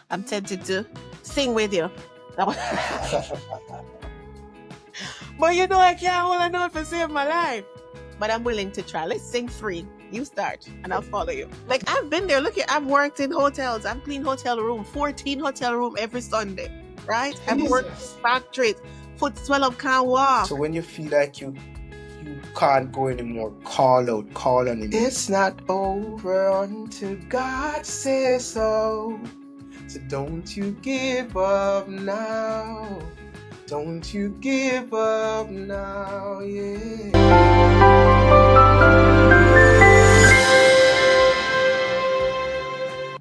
I'm tempted to sing with you. But I can't hold a note for save my life. But I'm willing to try. Let's sing free. You start and I'll follow you. Like I've been there. Look, I've worked in hotels. I've cleaned hotel room, 14 hotel room every Sunday. Right? I've worked in Jesus. factories. Foot swell up, can't walk. So when you feel like you can't go anymore, call on him. It's not over until God says so. So don't you give up now. Don't you give up now, yeah.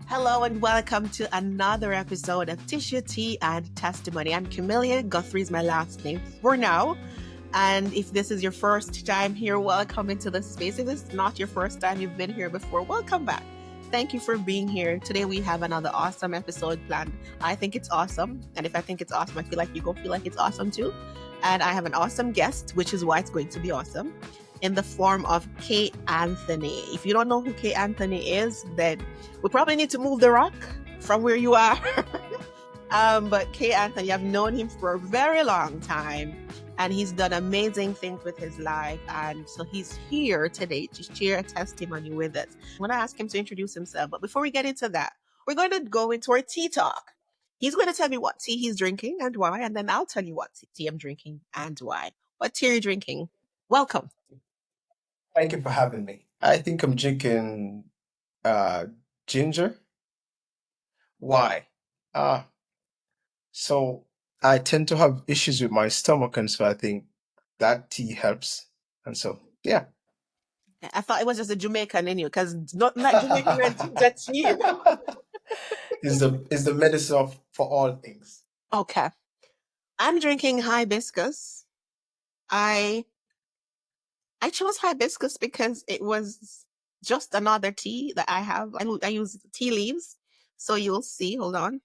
Hello and welcome to another episode of Tissue Tea and Testimony. I'm Camellia. Guthrie is my last name for now. And if this is your first time here, welcome into the space. If it's not your first time, you've been here before, welcome back. Thank you for being here. Today we have another awesome episode planned. I think it's awesome. And if I think it's awesome, I feel like you go feel like it's awesome too. And I have an awesome guest, which is why it's going to be awesome, in the form of K. Anthony. If you don't know who K. Anthony is, then we probably need to move the rock from where you are. But K. Anthony, I've known him for a very long time. And he's done amazing things with his life. And so he's here today to share a testimony with us. I'm going to ask him to introduce himself. But before we get into that, we're going to go into our tea talk. He's going to tell me what tea he's drinking and why. And then I'll tell you what tea I'm drinking and why. What tea are you drinking? Welcome. Thank you for having me. I think I'm drinking ginger. Why? So I tend to have issues with my stomach, and so I think that tea helps. And so, yeah. I thought it was just a Jamaican in you because not like Jamaican and ginger tea. Is the medicine for all things. Okay. I'm drinking hibiscus. I chose hibiscus because it was just another tea that I have. I use tea leaves. So you'll see, hold on.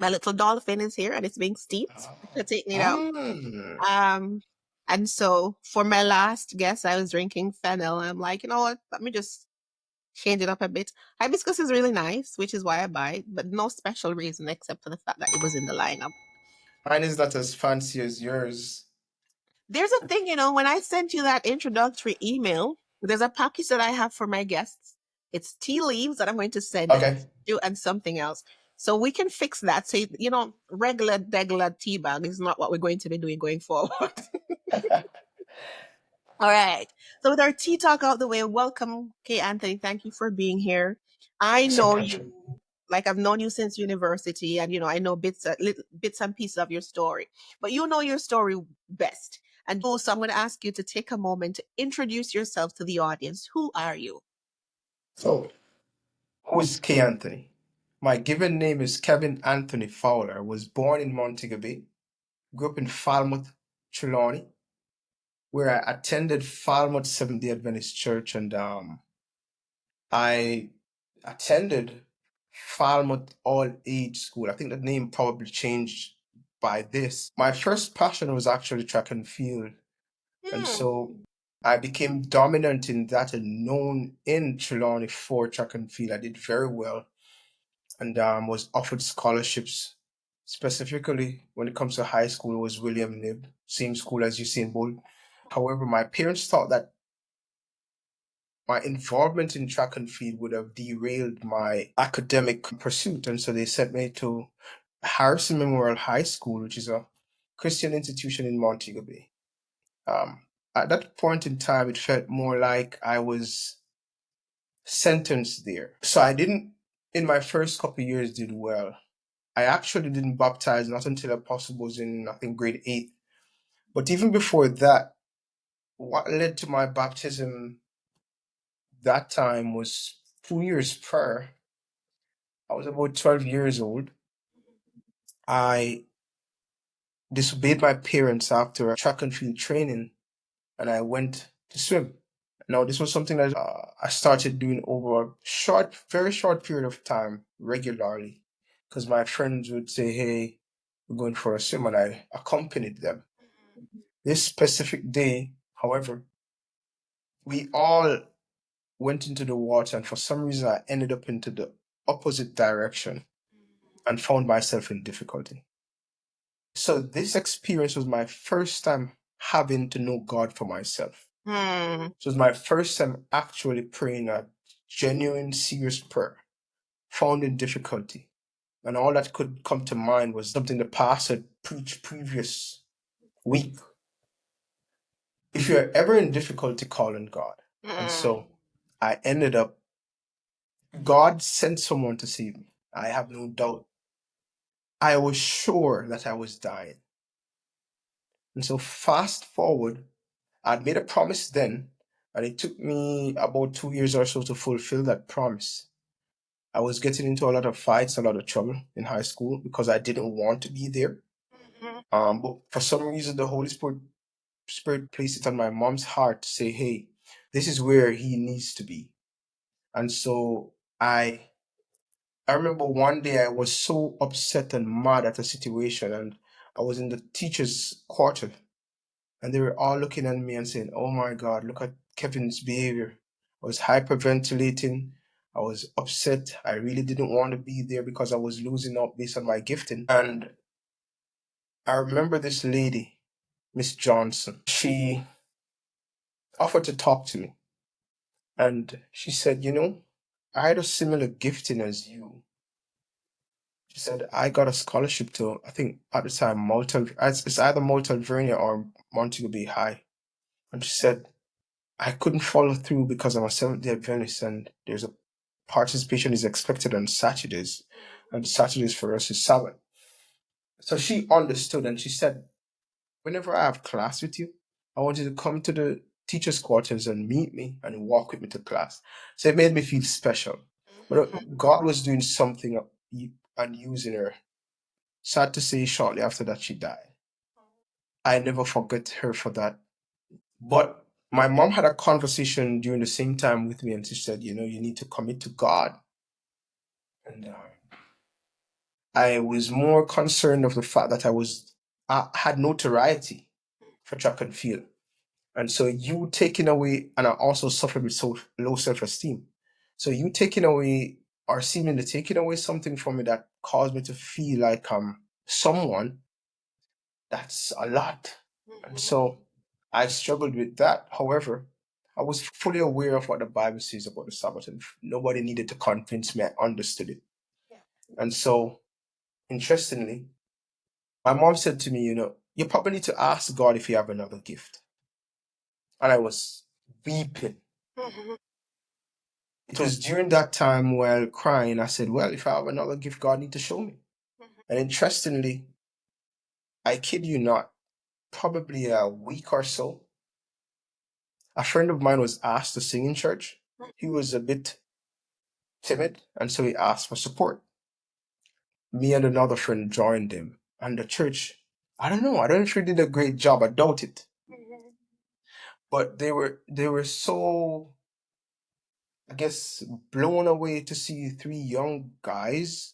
My little dolphin is here and it's being steeped. I'm taking it out. Mm. Um, and so for my last guess, I was drinking fennel. I'm like, you know what? Let me just change it up a bit. Hibiscus is really nice, which is why I buy it, but no special reason except for the fact that it was in the lineup. Mine is not as fancy as yours. There's a thing, when I sent you that introductory email, there's a package that I have for my guests. It's tea leaves that I'm going to send Okay. you and something else. So we can fix that. So, regular tea bag is not what we're going to be doing going forward. All right. So with our tea talk out the way, welcome, Kay Anthony. Thank you for being here. I It's a know pleasure. you, like I've known you since university, and I know bits and pieces of your story. But you know your story best. And so I'm going to ask you to take a moment to introduce yourself to the audience. Who are you? So, who is K. Anthony? My given name is Kevin Anthony Fowler. I was born in Montego Bay, grew up in Falmouth, Trelawney, where I attended Falmouth Seventh-day Adventist Church, and I attended Falmouth All Age School. I think the name probably changed by this. My first passion was actually track and field, and so I became dominant in that and known in Trelawney for track and field. I did very well and was offered scholarships. Specifically, when it comes to high school, it was William Nib, same school as Usain Bolt. However, my parents thought that my involvement in track and field would have derailed my academic pursuit, and so they sent me to Harrison Memorial High School, which is a Christian institution in Montego Bay. At that point in time, it felt more like I was sentenced there. So I didn't, in my first couple of years, did well. I actually didn't baptize not until Apostle was in, I think, grade 8. But even before that, what led to my baptism that time was 2 years prior. I was about 12 years old. I disobeyed my parents after a track and field training and I went to swim. Now, this was something that I started doing over a very short period of time regularly because my friends would say, hey, we're going for a swim, and I accompanied them. This specific day, however, we all went into the water, and for some reason, I ended up into the opposite direction. and found myself in difficulty. So this experience was my first time having to know God for myself. So it was my first time actually praying a genuine, serious prayer, found in difficulty. And all that could come to mind was something the pastor had preached previous week. If you're ever in difficulty, call on God. And so I ended up, God sent someone to save me. I have no doubt. I was sure that I was dying. And so fast forward, I'd made a promise then, and it took me about 2 years or so to fulfill that promise. I was getting into a lot of fights, a lot of trouble in high school because I didn't want to be there. But for some reason, the Holy Spirit placed it on my mom's heart to say, hey, this is where he needs to be. And so I remember one day I was so upset and mad at a situation, and I was in the teacher's quarter, and they were all looking at me and saying, oh my God, look at Kevin's behavior. I was hyperventilating. I was upset. I really didn't want to be there because I was losing out based on my gifting. And I remember this lady, Miss Johnson, she offered to talk to me. And she said, you know, I had a similar gifting as you. She said, I got a scholarship to, I think at the time, it's either Malta or Montego Bay High. And she said, I couldn't follow through because I'm a Seventh-day Adventist and there's a participation is expected on Saturdays. And Saturdays for us is Sabbath. So she understood and she said, whenever I have class with you, I want you to come to the teacher's quarters and meet me and walk with me to class. So it made me feel special. But God was doing something and using her. Sad to say, shortly after that, she died. I never forget her for that. But my mom had a conversation during the same time with me, and she said, you know, you need to commit to God. And I was more concerned of the fact that I had notoriety for track and field. And so you taking away, and I also suffered with so low self-esteem. So you taking away or seemingly taking away something from me that caused me to feel like I'm someone, that's a lot. And so I struggled with that. However, I was fully aware of what the Bible says about the Sabbath, and nobody needed to convince me. I understood it. And so, interestingly, my mom said to me, you know, you probably need to ask God if you have another gift. And I was weeping. It was during that time while crying, I said, well, if I have another gift, God need to show me. And interestingly, I kid you not, probably a week or so, a friend of mine was asked to sing in church. He was a bit timid, and so he asked for support. Me and another friend joined him, and the church, I don't know, I don't know if he did a great job, I doubt it. But they were so, I guess, blown away to see three young guys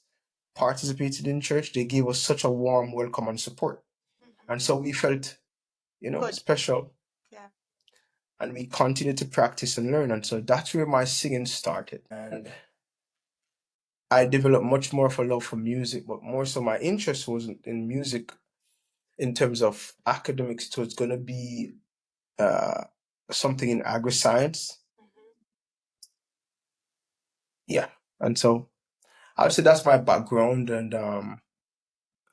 participated in church. They gave us such a warm welcome and support. And so we felt, you know, Good. special. Yeah. And we continued to practice and learn. And so that's where my singing started. And I developed much more of a love for music, but more so my interest wasn't in music in terms of academics. So it's going to be uh, something in agri-science. Yeah. And so I would say that's my background. And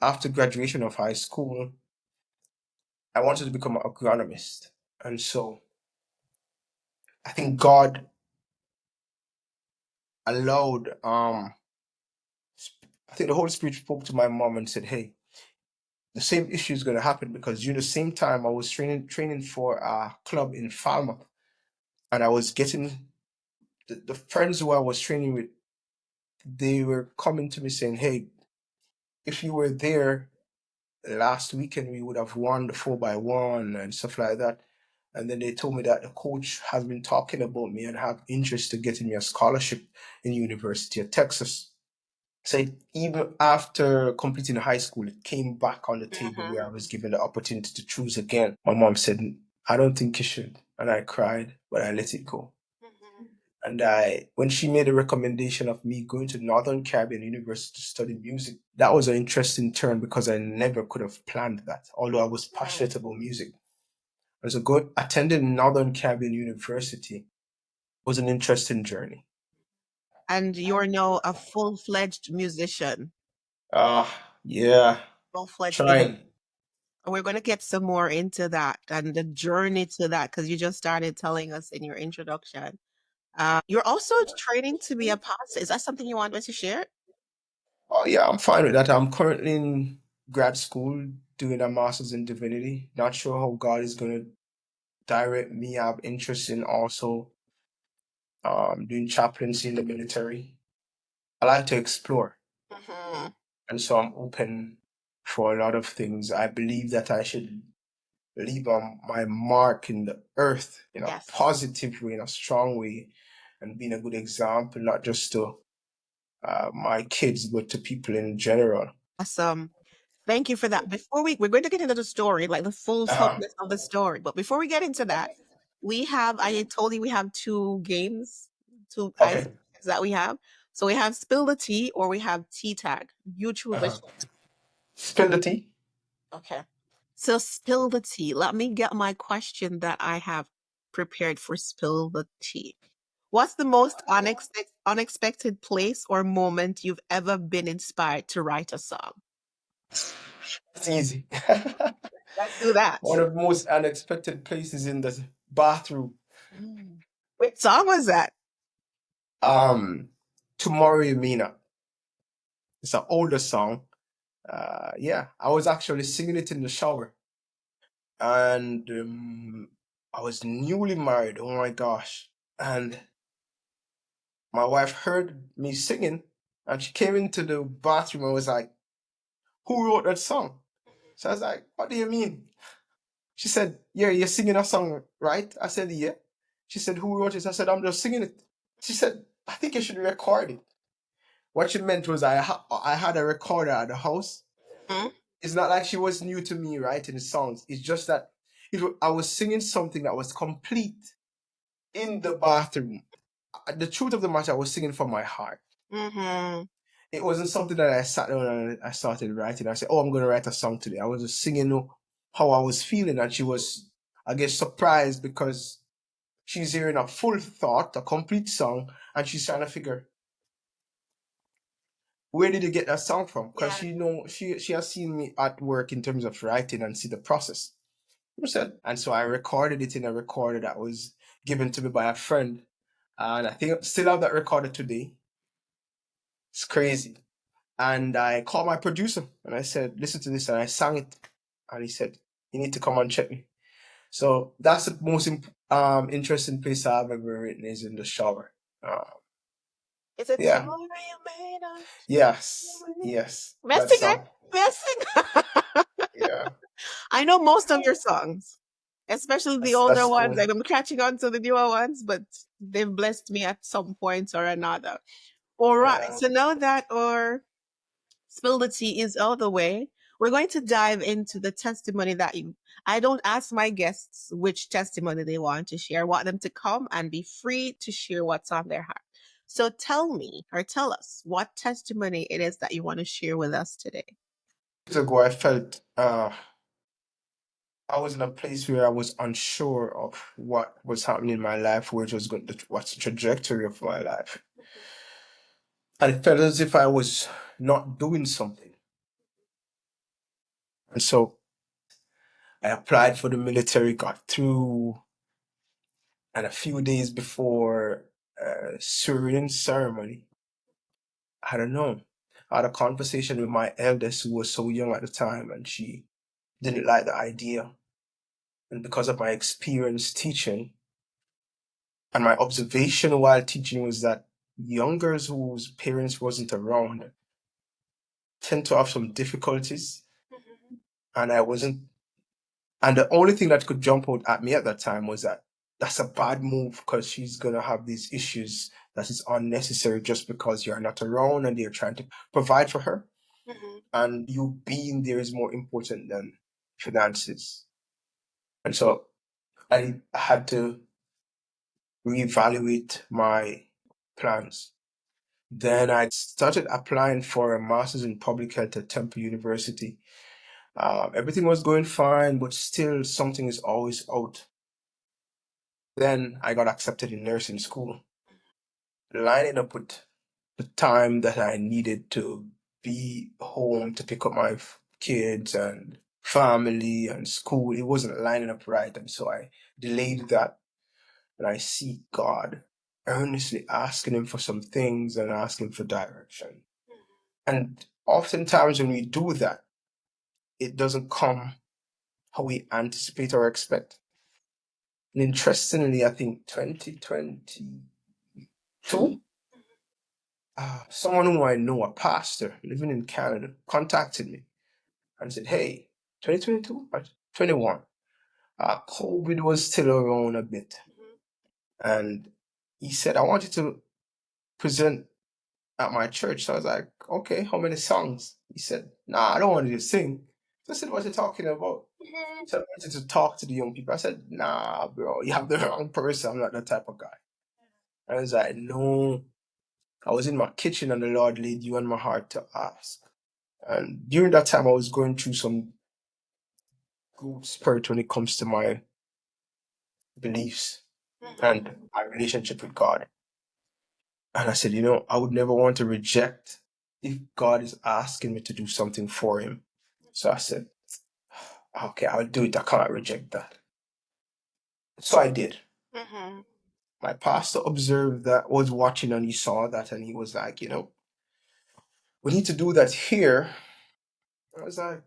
after graduation of high school, I wanted to become an agronomist. And so I think God allowed, I think the Holy Spirit spoke to my mom and said, hey, the same issue is going to happen because during the same time I was training for a club in Falmouth, and I was getting the friends who I was training with, they were coming to me saying, hey, if you were there last weekend, we would have won the 4x1 and stuff like that. And then they told me that the coach has been talking about me and have interest in getting me a scholarship in University of Texas. So even after completing high school, it came back on the table where I was given the opportunity to choose again. My mom said, I don't think you should. And I cried, but I let it go. And when she made a recommendation of me going to Northern Caribbean University to study music, that was an interesting turn because I never could have planned that, although I was passionate about music. And so attending Northern Caribbean University was an interesting journey. And you're now a full-fledged musician, Yeah, full-fledged musician. trying. We're going to get some more into that and the journey to that because you just started telling us in your introduction. You're also training to be a pastor. Is that something you want me to share? Oh yeah, I'm fine with that. I'm currently in grad school doing a master's in divinity. Not sure how God is going to direct me. I have interest in also doing chaplaincy in the military. I like to explore, Mhm. and so I'm open for a lot of things. I believe that I should leave my mark in the earth in a Yes. positive way, in a strong way, and being a good example, not just to my kids, but to people in general. Awesome. Thank you for that. We're going to get into the story, like the full Uh-huh. fullness of the story. But before we get into that, I told you we have two games, two icebreakers Okay. that we have. So we have spill the tea or we have tea tag. You choose which Uh-huh. Spill the tea. one. Okay. So spill the tea. Let me get my question that I have prepared for spill the tea. What's the most unexpected place or moment you've ever been inspired to write a song? It's easy. Let's do that. One of the most unexpected places in the bathroom. Mm. Which song was that? Um, Tomorrow Yamina. It's an older song. Yeah, I was actually singing it in the shower, and I was newly married. Oh my gosh! And my wife heard me singing, and she came into the bathroom and was like, "Who wrote that song?" So I was like, "What do you mean?" She said, "Yeah, you're singing a song, right?" I said, "Yeah." She said, "Who wrote it?" I said, "I'm just singing it." She said, "I think you should record it." What she meant was I had a recorder at the house. Hmm? It's not like she was new to me writing songs. It's just that I was singing something that was complete in the bathroom. The truth of the matter, I was singing from my heart. Mm-hmm. It wasn't something that I sat down and I started writing. I said, "Oh, I'm going to write a song today." I was just singing how I was feeling, and she was, I guess, surprised because she's hearing a full thought, a complete song, and she's trying to figure where did you get that song from? Because Yeah. she has seen me at work in terms of writing and see the process. And so I recorded it in a recorder that was given to me by a friend, and I think I still have that recorder today. It's crazy. And I called my producer and I said, "Listen to this," and I sang it, and he said, "You need to come and check me." So that's the most interesting place I've ever written is in the shower. Uh, Is it yeah. Tomorrow You Made Us? Yes. Yes. May I That sing it? song. May I sing? Yeah. I know most of your songs, especially the older That's ones. cool. I'm catching on to the newer ones, but they've blessed me at some point or another. All right. Yeah. So now that our spill the tea is all the way, we're going to dive into the testimony that I don't ask my guests which testimony they want to share. I want them to come and be free to share what's on their heart. So tell me or tell us what testimony it is that you want to share with us today. Years ago, I felt I was in a place where I was unsure of what was happening in my life, which was going to, what's the trajectory of my life. And it felt as if I was not doing something. And so I applied for the military, got through, and a few days before Syrian ceremony, I don't know, I had a conversation with my eldest who was so young at the time, and she didn't like the idea. And because of my experience teaching, and my observation while teaching was that youngers whose parents wasn't around tend to have some difficulties, and I wasn't. And the only thing that could jump out at me at that time was that that's a bad move because she's gonna have these issues that is unnecessary just because you're not around and they're trying to provide for her, and you being there is more important than finances. And so I had to reevaluate my plans. Then I started applying for a master's in public health at Temple University. Everything was going fine, but still something is always out. Then I got accepted in nursing school, lining up with the time that I needed to be home to pick up my kids and family and school. It wasn't lining up right. And so I delayed that, and I seek God, earnestly asking Him for some things and asking for direction. And oftentimes when we do that, it doesn't come how we anticipate or expect. And interestingly, I think 2022, someone who I know, a pastor living in Canada, contacted me and said, "Hey, 2022 or 21, COVID was still around a bit." And he said, "I want you to present at my church." So I was like, "Okay, how many songs?" He said, "Nah, I don't want you to sing." So I said, "What are you talking about?" So I wanted to talk to the young people. I said, "Nah, bro, you have the wrong person. I'm not that type of guy." I was like, "No." I was in my kitchen and the Lord laid you on my heart to ask. And during that time, I was going through some good spirit when it comes to my beliefs and my relationship with God. And I said, I would never want to reject if God is asking me to do something for Him. So I said, okay, I'll do it. I can't reject that. So I did. My pastor observed that, was watching, and he saw that, and he was like, we need to do that here. I was like,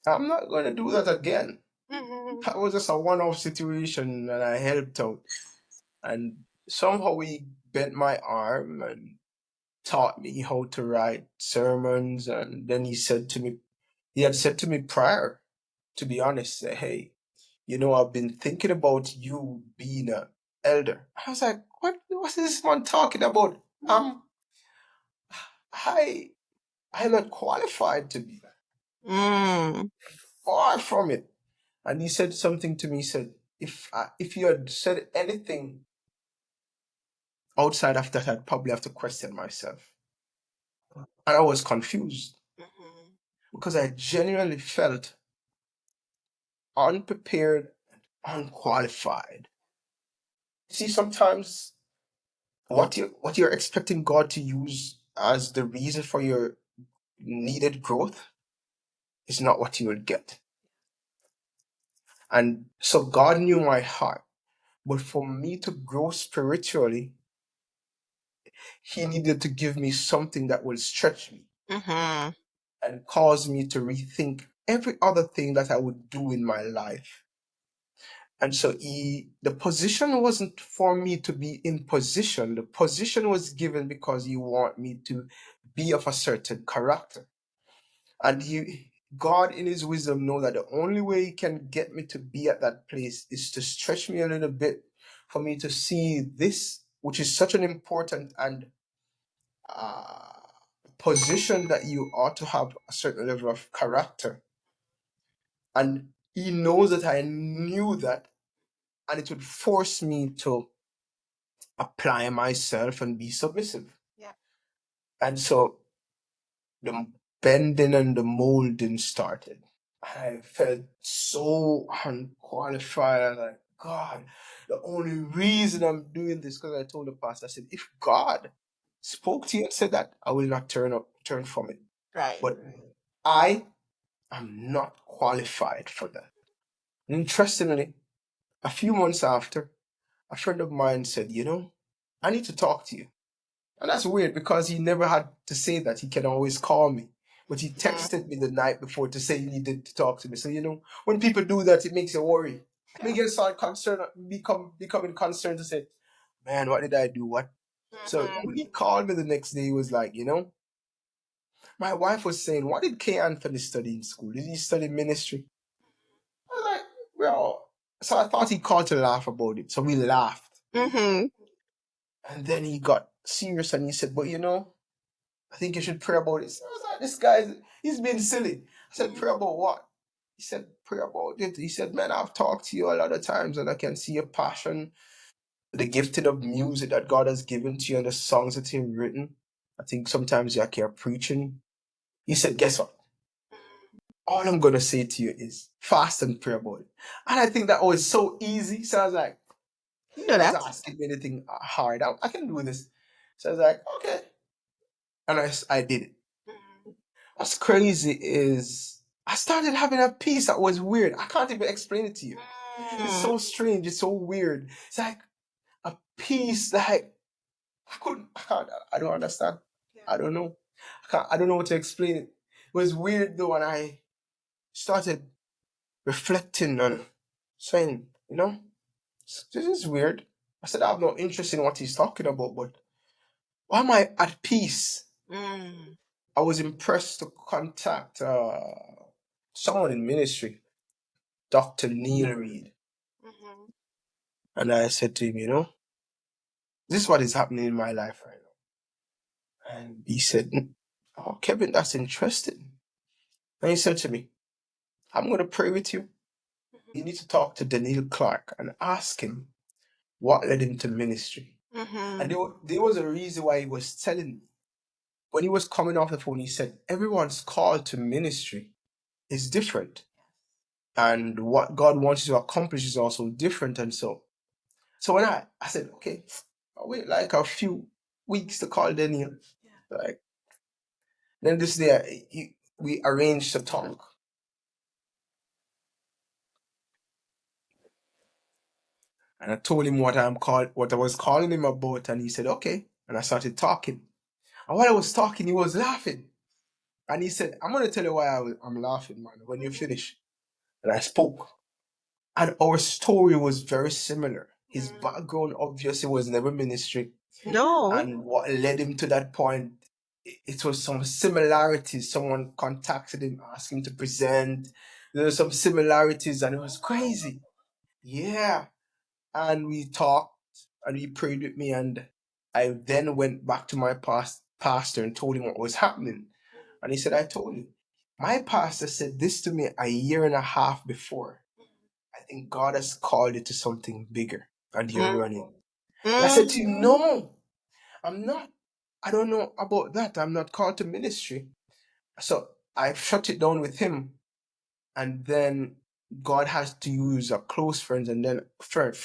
I'm not going to do that again. That was just a one-off situation, and I helped out. And somehow he bent my arm and taught me how to write sermons. And then he had said to me prior, to be honest, say, "Hey, I've been thinking about you being an elder." I was like, what is this man talking about? I I'm not qualified to be that. Far from it. And he said something to me. He said, if you had said anything outside of that, I'd probably have to question myself. And I was confused because I genuinely felt unprepared, unqualified. See, sometimes what you're expecting God to use as the reason for your needed growth is not what you will get. And so God knew my heart. But for me to grow spiritually, He needed to give me something that will stretch me and cause me to rethink every other thing that I would do in my life. And so the position wasn't for me to be in position. The position was given because He want me to be of a certain character. And God in His wisdom know that the only way He can get me to be at that place is to stretch me a little bit for me to see this, which is such an important and uh, position that you ought to have a certain level of character. And He knows that I knew that, and it would force me to apply myself and be submissive. Yeah. And so the bending and the molding started. I felt so unqualified. I was like, God, the only reason I'm doing this, because I told the pastor, I said, if God spoke to you and said that, I will not turn from it. Right. But I am not qualified for that. And interestingly, a few months after, a friend of mine said, I need to talk to you. And that's weird because he never had to say that. He can always call me. But he texted me the night before to say he needed to talk to me. So, when people do that, it makes you worry. Me get start concerned, becoming concerned to say, man, what did I do? What? So when he called me the next day, he was like, my wife was saying, what did K. Anthony study in school? Did he study ministry? I was like, well, so I thought he called to laugh about it. So we laughed. And then he got serious and he said, but I think you should pray about it. So I was like, this guy, he's being silly. I said, pray about what? He said, pray about it. He said, man, I've talked to you a lot of times and I can see your passion the gifting of music that God has given to you and the songs that you've written. I think sometimes you're like you're preaching. He said, guess what? All I'm gonna say to you is fast and pray about it. And I think that was so easy. So I was like, he You know was that? asking me anything hard. I can do this. So I was like, okay. And I did it. What's crazy is I started having a peace that was weird. I can't even explain it to you. It's so strange. It's so weird. It's like a peace that I don't understand. I don't know. I don't know what to explain it. It was weird though, and I started reflecting on saying, this is weird. I said I have no interest in what he's talking about, but why am I at peace? I was impressed to contact someone in ministry, Dr. Neil Reed. And I said to him, this is what is happening in my life right now. And he said, oh, Kevin, that's interesting. And he said to me, I'm going to pray with you. You need to talk to Daniel Clark and ask him what led him to ministry. And there was a reason why he was telling me. When he was coming off the phone, he said, everyone's call to ministry is different. And what God wants you to accomplish is also different. And so when I said, okay, I'll wait like a few weeks to call Daniel. Like, then this day, we arranged to talk. And I told him what I was calling him about, and he said, okay. And I started talking. And while I was talking, he was laughing. And he said, I'm going to tell you why I'm laughing, man, when you finish. And I spoke. And our story was very similar. His background obviously was never ministry. No. And what led him to that point, it was some similarities. Someone contacted him, asked him to present. There were some similarities, and it was crazy. Yeah. And we talked, and he prayed with me, and I then went back to my pastor and told him what was happening. And he said, I told you. My pastor said this to me a year and a half before. I think God has called you to something bigger, and you're running. And I said to him, no, I'm not. I don't know about that. I'm not called to ministry. So I shut it down with him. And then God has to use a close friend and then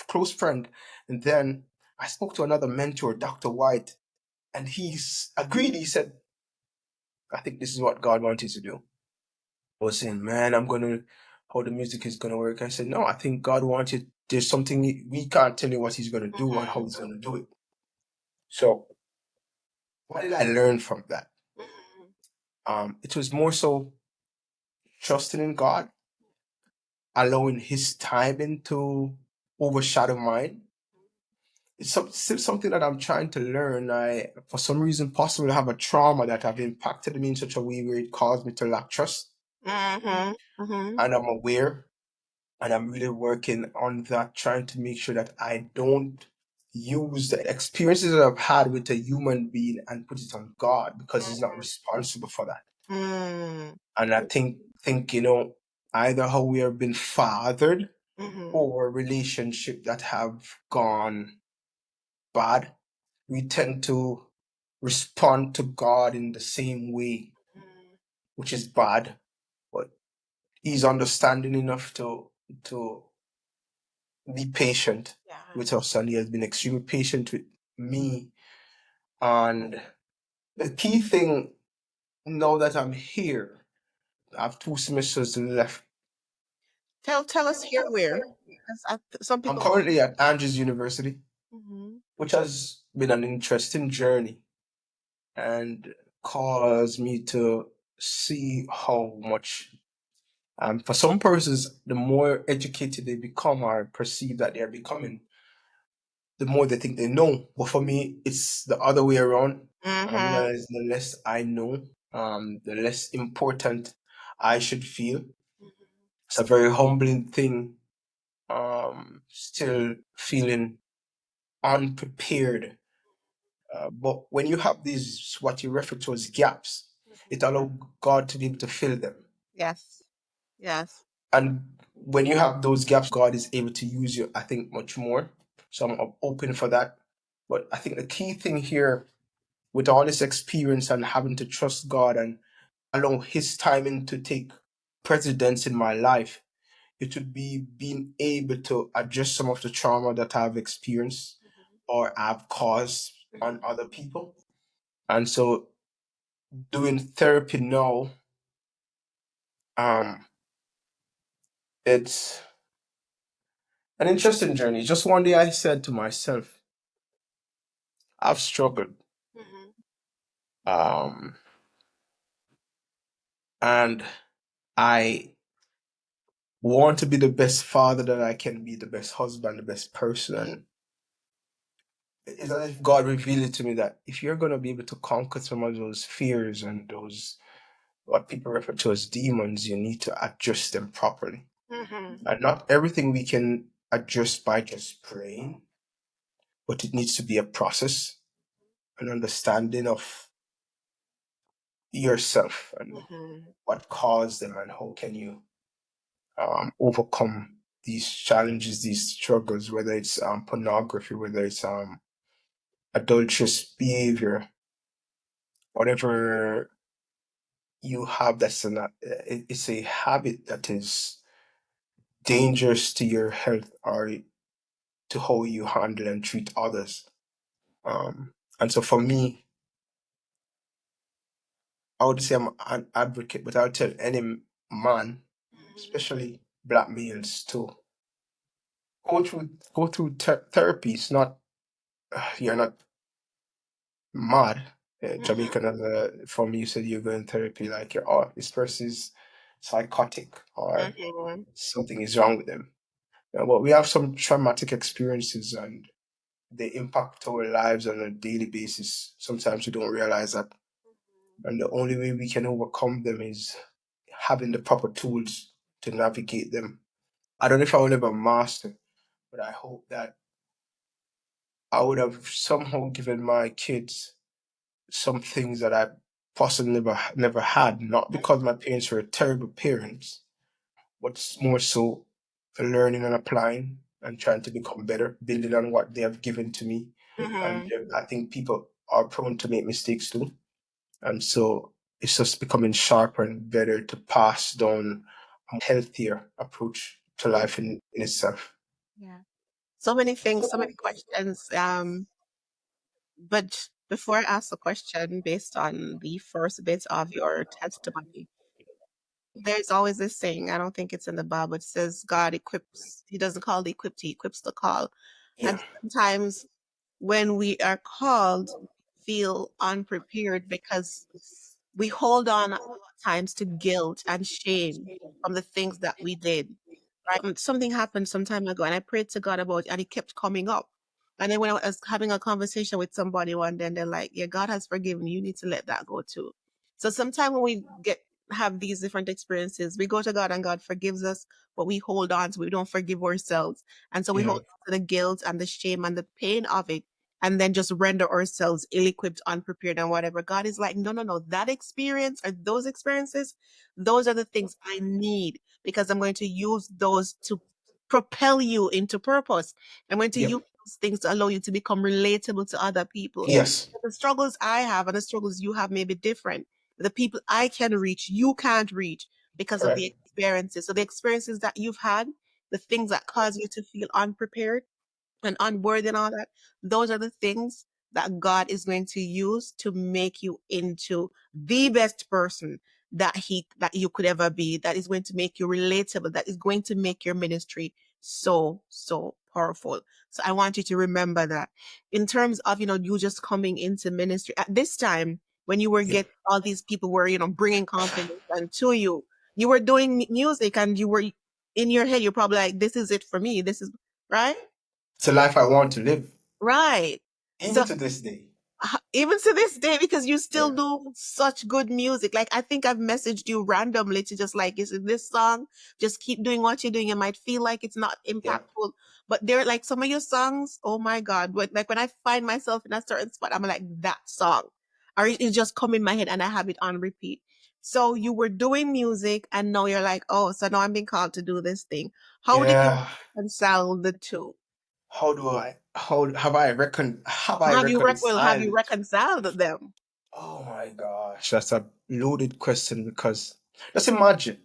close friend. And then I spoke to another mentor, Dr. White, and he's agreed. He said, I think this is what God wants you to do. I was saying, man, how the music is going to work. I said, no, I think God wants you. There's something we can't tell you what he's going to do and how he's going to do it. So what did I learn from that? It was more so trusting in God, allowing his timing to overshadow mine. It's still something that I'm trying to learn. For some reason, possibly have a trauma that have impacted me in such a way where it caused me to lack trust. And I'm aware, and I'm really working on that, trying to make sure that I don't use the experiences that I've had with a human being and put it on God, because he's not responsible for that. And I think either how we have been fathered or relationship that have gone bad, we tend to respond to God in the same way, which is bad. But he's understanding enough to be patient with us, and he has been extremely patient with me. And the key thing, now that I'm here, I have 2 semesters left. Tell us here where. Some I'm people. currently at Andrews University, which has been an interesting journey and caused me to see how much, for some persons, the more educated they become or perceive that they're becoming, the more they think they know. But for me, it's the other way around. I realize the less I know, the less important I should feel. It's a very humbling thing. Still feeling unprepared. But when you have these, what you refer to as gaps, it allows God to be able to fill them. Yes. And when you have those gaps, God is able to use you, I think, much more. So I'm open for that. But I think the key thing here, with all this experience and having to trust God and allow His timing to take precedence in my life, it would be being able to address some of the trauma that I've experienced or I've caused on other people. And so doing therapy now, um, it's an interesting journey. Just one day I said to myself, I've struggled. Um, and I want to be the best father that I can be, the best husband, the best person. And it's as if God revealed it to me that if you're going to be able to conquer some of those fears and those, what people refer to as demons, you need to adjust them properly. And not everything we can adjust by just praying, but it needs to be a process, an understanding of yourself and what caused them and how can you overcome these challenges, these struggles, whether it's pornography, whether it's adulterous behavior, whatever you have that's it's a habit that is dangerous to your health or to how you handle and treat others. And so for me, I would say I'm an advocate, but I would tell any man, especially black males, to go through therapy. It's not you're not mad. Jamaican as for me, you said you're going therapy, like you're, oh, this person is psychotic or something is wrong with them. But we have some traumatic experiences and they impact our lives on a daily basis. Sometimes we don't realize that. And the only way we can overcome them is having the proper tools to navigate them. I don't know if I will ever master, but I hope that I would have somehow given my kids some things that I possibly never had, not because my parents were terrible parents, but more so learning and applying and trying to become better, building on what they have given to me. And I think people are prone to make mistakes too. And so it's just becoming sharper and better to pass down a healthier approach to life in itself. Yeah. So many things, so many questions. But before I ask the question based on the first bit of your testimony, there's always this saying, I don't think it's in the Bible, it says God equips, He doesn't call the equipped, He equips the call. Yeah. And sometimes when we are called, we feel unprepared because we hold on at times to guilt and shame from the things that we did. Right? Something happened some time ago and I prayed to God about it and it kept coming up. And then when I was having a conversation with somebody one day, and they're like, yeah, God has forgiven you. You need to let that go too. So sometimes when we have these different experiences, we go to God and God forgives us, but we hold on to we don't forgive ourselves. And so we Yeah. hold on to the guilt and the shame and the pain of it and then just render ourselves ill-equipped, unprepared, and whatever. God is like, no, no, no. That experience or those experiences, those are the things I need because I'm going to use those to propel you into purpose. I'm going to Yep. use those things to allow you to become relatable to other people. Yes. The struggles I have and the struggles you have may be different. The people I can reach, you can't reach because of the Correct. experiences. So the experiences that you've had, the things that cause you to feel unprepared, and unworthy and all that, those are the things that God is going to use to make you into the best person that you could ever be, that is going to make you relatable, that is going to make your ministry so powerful. So I want you to remember that. In terms of, you just coming into ministry at this time when you were Yep. getting all these people were, bringing confidence and to you, you were doing music and you were in your head, you're probably like, this is it for me. This is right. It's a life I want to live, Right. even So to this day. even to this day, because you still Yeah. do such good music. Like I think I've messaged you randomly to just like, is it this song? Just keep doing what you're doing. You might feel like it's not Yeah. impactful, but they're like some of your songs. Oh my God. But like when I find myself in a certain spot, I'm like that song, or it's just come in my head and I have it on repeat. So you were doing music and now you're like, oh, so now I'm being called to do this thing. How did you Yeah. reconcile the two? How do I? how have I Have you reconciled? reconciled them? Oh my gosh, that's a loaded question because just imagine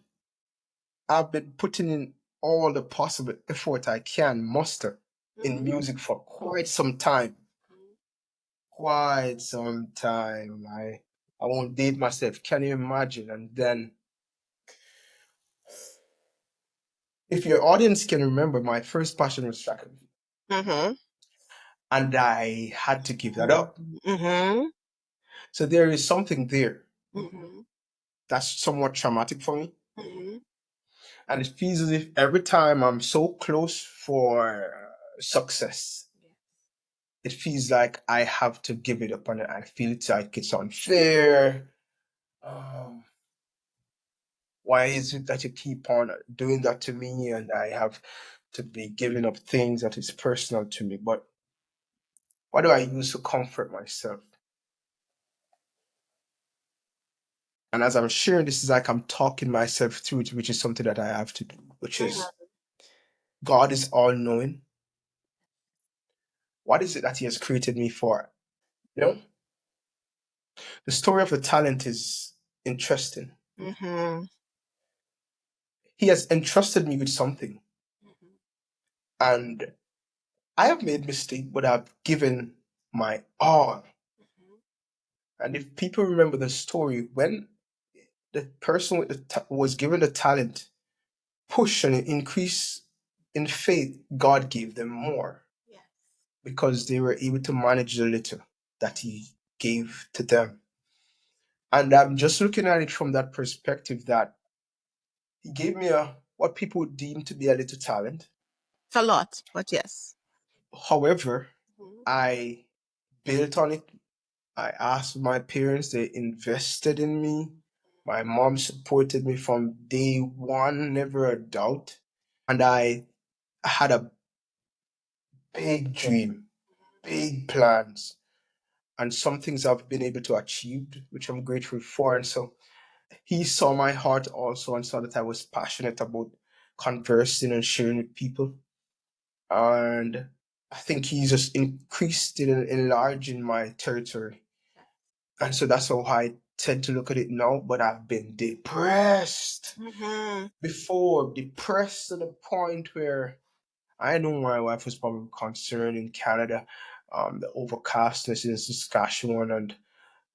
I've been putting in all the possible effort I can muster in Mhm. music for quite some time. Quite some time. I won't date myself. Can you imagine? And then if your audience can remember, my first passion was track and field. Mm-hmm. And I had to give that up. Mm-hmm. So there is something there Mm-hmm. that's somewhat traumatic for me. Mm-hmm. And it feels as if every time I'm so close for success, it feels like I have to give it up, and I feel it's like it's unfair. Um, why is it that you keep on doing that to me, and I have to be giving up things that is personal to me? But what do I use to comfort myself? And as I'm sharing this, is like I'm talking myself through it, which is something that I have to do, which is God is all knowing. What is it that He has created me for? You know, the story of the talent is interesting. Mm-hmm. He has entrusted me with something, and I have made mistakes, but I've given my all. And if people remember the story, when the person with was given the talent, push and increase in faith, God gave them more Yes. because they were able to manage the little that He gave to them. And I'm just looking at it from that perspective that He gave me a what people would deem to be a little talent. It's a lot, but yes. However, Mhm. I built on it. I asked my parents, they invested in me. My mom supported me from day one, never a doubt. And I had a big dream, big plans, and some things I've been able to achieve, which I'm grateful for. And so he saw my heart also and saw that I was passionate about conversing and sharing with people. And I think he just increased it and enlarging my territory. And so that's how I tend to look at it now. But I've been depressed Mm-hmm. before, depressed to the point where I know my wife was probably concerned in Canada, the overcastness in Saskatchewan, and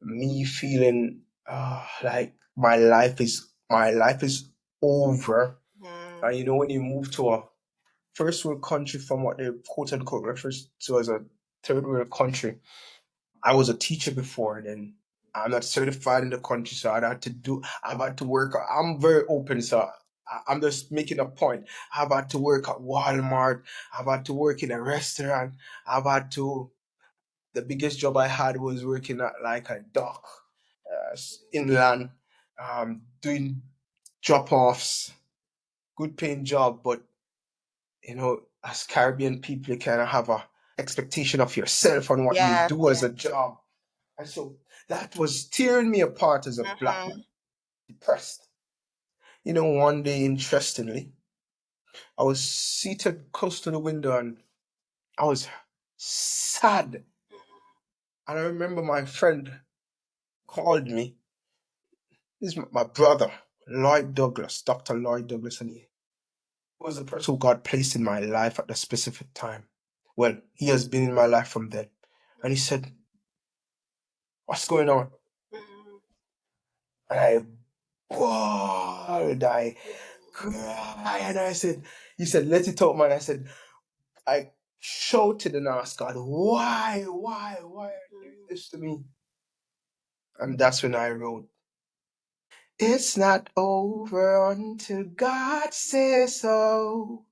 me feeling like my life is over. Mm-hmm. And you know when you move to a first world country from what they quote unquote refers to as a third world country. I was a teacher before, and then I'm not certified in the country, so I've had to work. I'm very open, so I'm just making a point. I've had to work at Walmart. I've had to work in a restaurant. I've had to, the biggest job I had was working at like a dock, inland, doing drop offs, good paying job, but as Caribbean people, you kind of have a expectation of yourself on what you Yes, do as yes. a job. And so that was tearing me apart as a black Mm-hmm. man, depressed. One day, interestingly, I was seated close to the window and I was sad. And I remember my friend called me. This is my brother, Lloyd Douglas, Dr. Lloyd Douglas, and he was the person who God placed in my life at the specific time. Well, he has been in my life from then. And he said, "What's going on?" Mm-hmm. And I bawled, I cried, and he said, "Let it out, man." I shouted and asked God, why are you doing this to me? And that's when I wrote, "It's not over until God says so.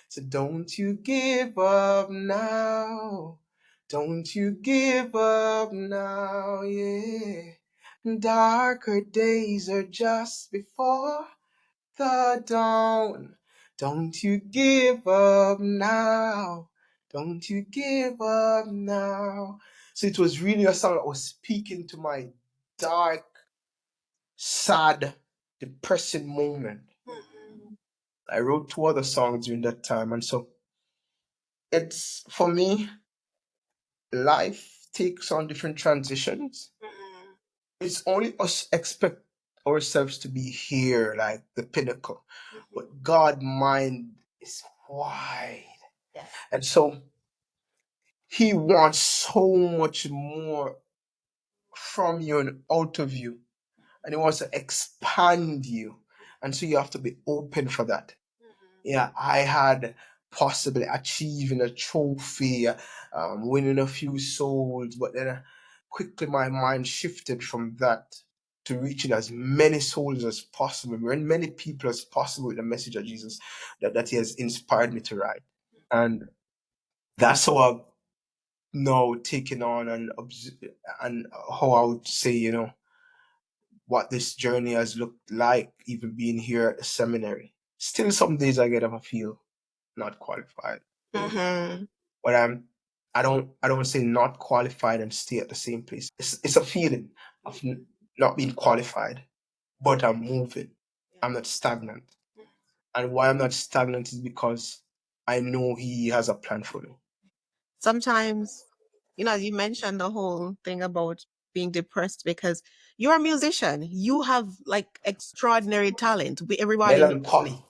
So don't you give up now. Don't you give up now, yeah. Darker days are just before the dawn. Don't you give up now. Don't you give up now." So it was really a song that was speaking to my dark, sad, depressing moment. I wrote two other songs during that time. And so it's for me. life takes on different transitions. It's only us expect ourselves to be here, like the pinnacle. But God' mind is wide. Yes. And so he wants so much more from you and out of you. And he wants to expand you. And so you have to be open for that. Yeah, I had possibly achieving a trophy, winning a few souls, but then quickly my mind shifted from that to reaching as many souls as possible, and many people as possible with the message of Jesus that he has inspired me to write. And that's how I've now taken on and how I would say, what this journey has looked like, even being here at the seminary. Still, some days I get up, I feel not qualified, Mm-hmm. but I don't say not qualified and stay at the same place. It's a feeling of not being qualified, but I'm moving. I'm not stagnant, and why I'm not stagnant is because I know He has a plan for me. Sometimes, as you mentioned the whole thing about being depressed because you're a musician. You have like extraordinary talent. Everybody knows. Melancholy.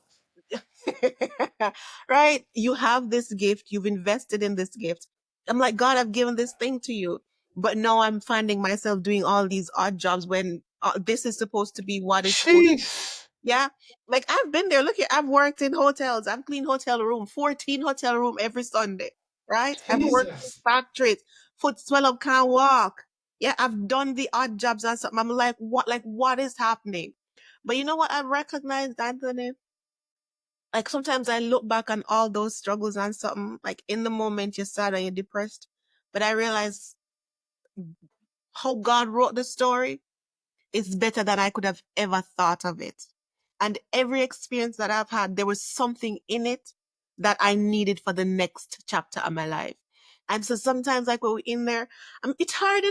Right? You have this gift. You've invested in this gift. I'm like, God, I've given this thing to you. But now I'm finding myself doing all these odd jobs when this is supposed to be what is supposed. Jeez. Yeah. Like I've been there. Look here, I've worked in hotels. I've cleaned hotel room, 14 hotel room every Sunday. Right? I've worked in Jesus. factories. Foot swell up, can't walk. Yeah, I've done the odd jobs and something. I'm like what is happening? But you know what? I recognized, Anthony. Like sometimes I look back on all those struggles and something, like in the moment you're sad and you're depressed. But I realize how God wrote the story is better than I could have ever thought of it. And every experience that I've had, there was something in it that I needed for the next chapter of my life. And so sometimes, like when we're in there, it's hard,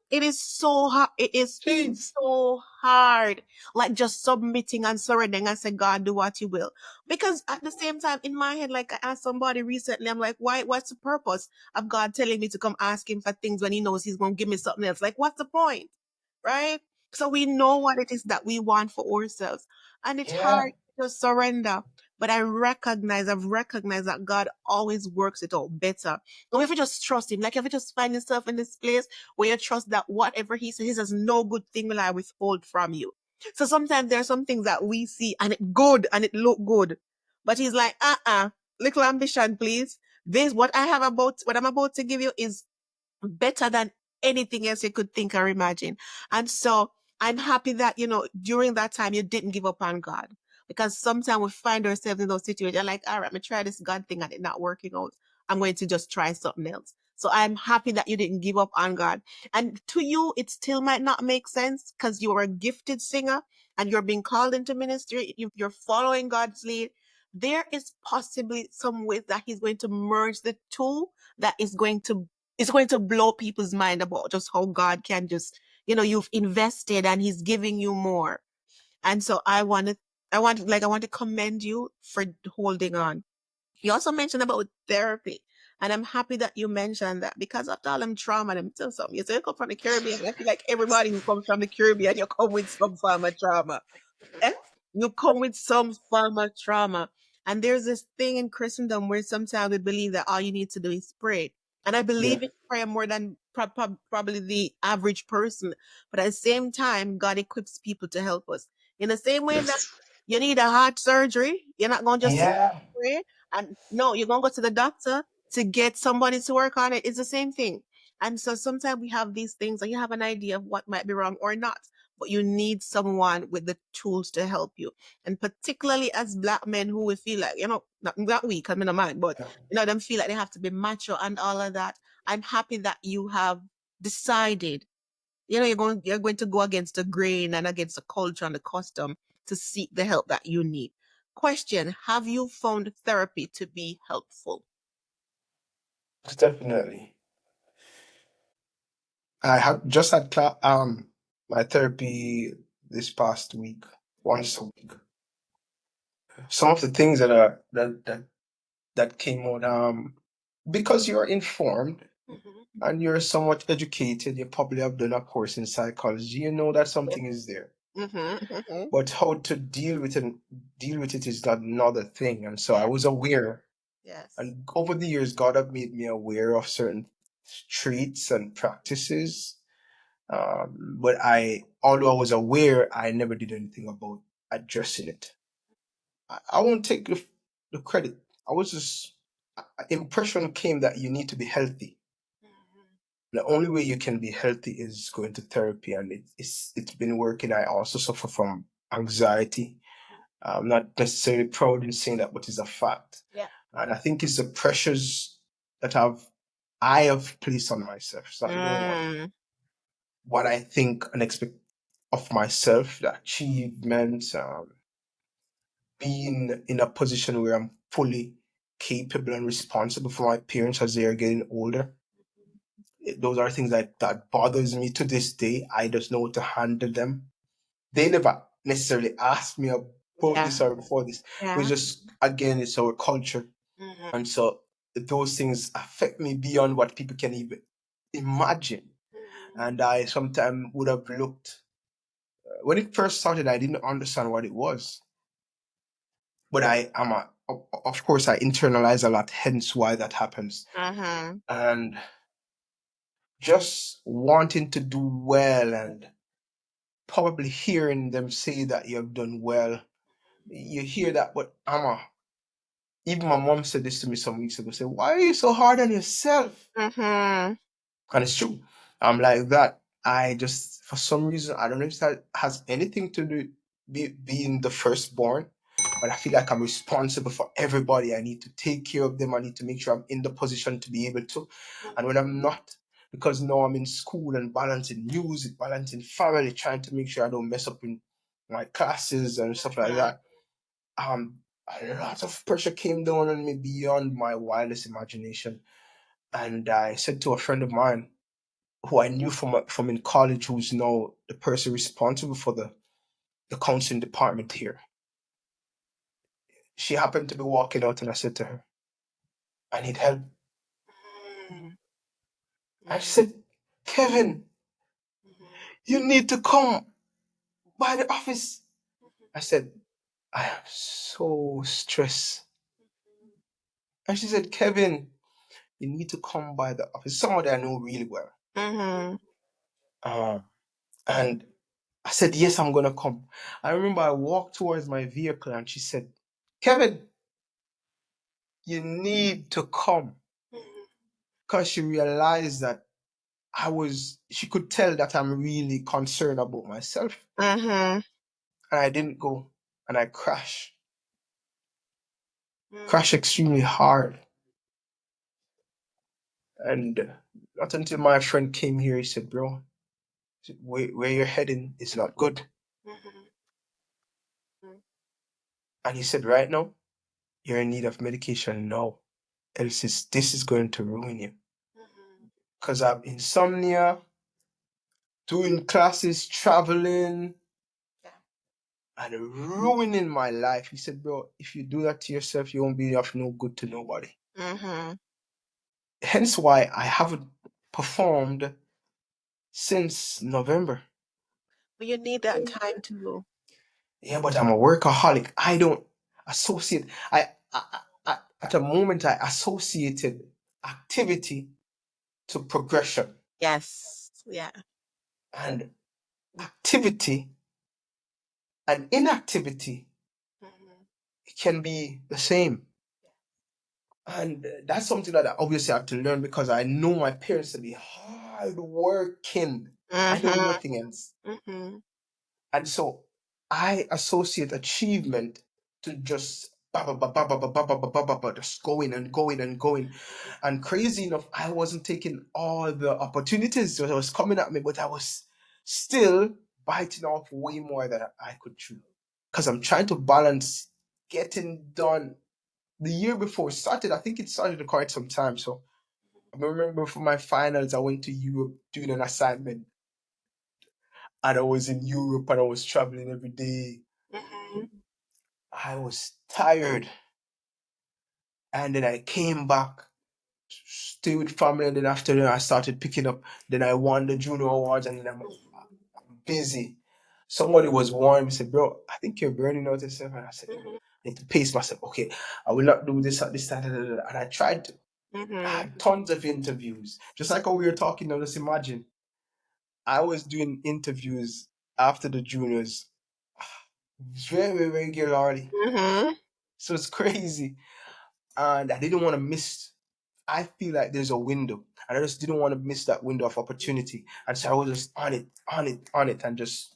It is so hard. It is Jeez. so hard. Like just submitting and surrendering and say, God, do what you will. Because at the same time, in my head, like I asked somebody recently, I'm like, why? What's the purpose of God telling me to come ask him for things when he knows he's going to give me something else? Like, what's the point? Right? So we know what it is that we want for ourselves. And it's Yeah. hard to surrender. But I've recognized that God always works it out better. And if you just trust him, like if you just find yourself in this place where you trust that whatever he says no good thing will I withhold from you. So sometimes there are some things that we see and it good and it look good. But he's like, little ambition, please. What I'm about to give you is better than anything else you could think or imagine. And so I'm happy that, during that time you didn't give up on God. Because sometimes we find ourselves in those situations like, all right, I'm gonna try this God thing and it's not working out. I'm going to just try something else. So I'm happy that you didn't give up on God. And to you, it still might not make sense because you're a gifted singer and you're being called into ministry. If you're following God's lead, there is possibly some ways that He's going to merge the two that is going to it's going to blow people's mind about just how God can just, you've invested and he's giving you more. And so I want to commend you for holding on. You also mentioned about therapy. And I'm happy that you mentioned that because of all them trauma, them tell something. You say you come from the Caribbean. I feel like everybody who comes from the Caribbean, you come with some form of trauma. Eh? You come with some form of trauma. And there's this thing in Christendom where sometimes we believe that all you need to do is pray. And I Yeah. believe in prayer more than probably the average person. But at the same time, God equips people to help us. In the same way that Yes. you need a heart surgery, you're not going to just sit Yeah. and pray. And no, you're going to go to the doctor to get somebody to work on it. It's the same thing. And so sometimes we have these things and you have an idea of what might be wrong or not, but you need someone with the tools to help you. And particularly as black men who we feel like, not weak, I mean, a man, but, them feel like they have to be macho and all of that. I'm happy that you have decided, you're going to go against the grain and against the culture and the custom to seek the help that you need. Question: have you found therapy to be helpful? Definitely. I have just had my therapy this past week, once a week. Some of the things that came out, because you're informed, Mm-hmm. and you're somewhat educated, you probably have done a course in psychology, you know that something is there. Mm-hmm. Mm-hmm. But how to deal with it is not another thing. And so I was aware. Yes. And over the years, God have made me aware of certain traits and practices. But although I was aware, I never did anything about addressing it. I won't take the credit. I was just, impression came that you need to be healthy. The only way you can be healthy is going to therapy, and it's been working. I also suffer from anxiety. I'm not necessarily proud in saying that, but it's a fact. Yeah. And I think it's the pressures that I have placed on myself. It's not no one. Mm. What I think and expect of myself, the achievements, being in a position where I'm fully capable and responsible for my parents as they are getting older. Those are things that bothers me to this day. I just know how to handle them. They never necessarily asked me about Yeah. this or before this. It was Yeah. just, again, it's our culture. Mm-hmm. And so those things affect me beyond what people can even imagine. And I sometimes would have looked, when it first started, I didn't understand what it was. But of course, I internalize a lot, hence why that happens. Mm-hmm. And just wanting to do well and probably hearing them say that you have done well. You hear that, but even my mom said this to me some weeks ago. Say, why are you so hard on yourself? Mm-hmm. And it's true. I'm like that. I just, for some reason, I don't know if that has anything to do being the firstborn, but I feel like I'm responsible for everybody. I need to take care of them. I need to make sure I'm in the position to be able to. And when I'm not, because now I'm in school and balancing music, balancing family, trying to make sure I don't mess up in my classes and stuff like that. Um, a lot of pressure came down on me beyond my wildest imagination. And I said to a friend of mine, who I knew from in college, who's now the person responsible for the counseling department here. She happened to be walking out, and I said to her, "I need help." And she said, "Kevin, you need to come by the office." I said, "I am so stressed." And she said, "Kevin, you need to come by the office." Somebody I know really well. Mm-hmm. Um, and I said, "Yes, I'm gonna come." I remember I walked towards my vehicle, and she said, "Kevin, you need to come." Because she realized that she could tell that I'm really concerned about myself. Mm-hmm. And I didn't go. And I crashed extremely hard. And not until my friend came here, he said, "Bro, where you're heading is not good." And he said, "Right now, you're in need of medication now. Else this is going to ruin you." Because I have insomnia, doing classes, traveling, and ruining my life. He said, "Bro, if you do that to yourself, you won't be of no good to nobody." Mm-hmm. Hence why I haven't performed since November. But you need that time to. Yeah, but I'm a workaholic. I don't associate. At a moment I associated activity to progression, Yes. Yeah. and activity and inactivity, it can be the same. And that's something that I obviously have to learn because I know my parents to be hard working. I know Mm-hmm. nothing else. Mm-hmm. And so I associate achievement to just just going and going and going. And crazy enough, I wasn't taking all the opportunities that was coming at me, but I was still biting off way more than I could chew. Because I'm trying to balance getting done. The year before it started, I think it started quite some time. So I remember for my finals, I went to Europe doing an assignment, and I was in Europe and I was traveling every day. Mm-hmm. I was tired. And then I came back stay with family, and then after that I started picking up. Then I won the JUNO Awards, and then I'm busy. Somebody was warning me, said, "Bro, I think you're burning out yourself." And I said, I need to pace myself. Okay, I will not do this at this time. Da, da, da, da. And I tried to. I Mm-hmm. had tons of interviews. Just like how we were talking now, just imagine. I was doing interviews after the juniors very regularly. Mm-hmm. So it's crazy. And I didn't want to miss. I feel like there's a window. And I just didn't want to miss that window of opportunity. And so I was just on it, on it, on it, and just